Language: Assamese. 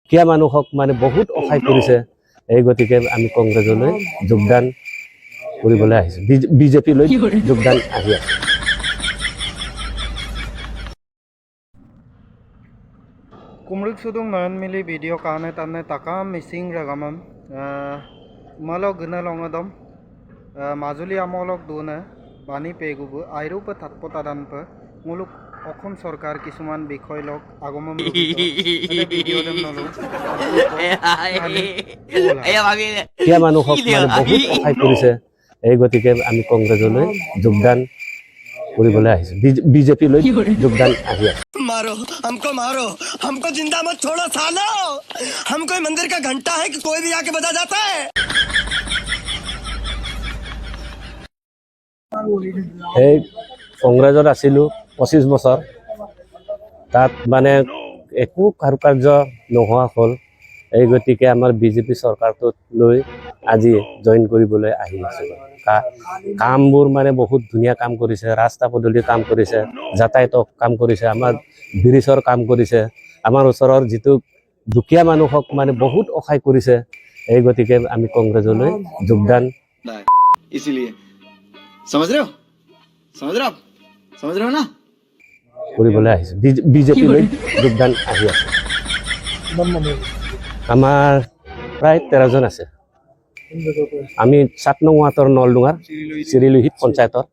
দুখীয়া মানুহক মানে বহুত সহায় কৰিছে। এই গতিকে আমি কংগ্ৰেছলৈ যোগদান কৰিবলৈ আহিছোঁ, বিজেপিলৈ যোগদান আহি আছে। Kumruk sudung nayan mili video kane tanne taka missing ragamam malok guna longadom Majuli আমলক দুনে বাণী পেগুবু আইরূপ থাতপতাদান পে মুলুক অসম সরকার কিছুমান বিষয় লক আগমন ভিডিও দেম নলো দুখীয়া মানুহক মানে বহুত সহায় কৰিছে। এই গতিকে আমি কংগ্ৰেছলৈ যোগদান কৰিবলৈ আহিছোঁ, বিজেপিলৈ যোগদান আহি আছে। मारो हमको जिंदा मत छोड़ो सालो। हम कोई मंदिर का घंटा है कि कोई भी आके बजा जाता है। এই কংগ্ৰেছত আছিলোঁ 25 বছৰ, তাত মানে একো কাৰুকাৰ্য নোহোৱা হ'ল। এই গতিকে আমাৰ বিজেপি চৰকাৰটোত লৈ আজি জইন কৰিবলৈ আহি আছোঁ। কামবোৰ মানে বহুত ধুনীয়া কাম কৰিছে, ৰাস্তা পদূলিৰ কাম কৰিছে, যাতায়াতৰ কাম কৰিছে, আমাৰ ব্ৰিজৰ কাম কৰিছে, আমাৰ ওচৰৰ যিটো দুখীয়া মানুহক মানে বহুত সহায় কৰিছে। এই গতিকে আমি কংগ্ৰেছলৈ যোগদান কৰিবলৈ আহিছোঁ, বিজেপিলৈ যোগদান আহি আছে। আমাৰ প্ৰায় 13 জন আছে। আমি 7 নং ৱাৰ্ডৰ নলডুঙাৰ চিৰিলোহিত পঞ্চায়তৰ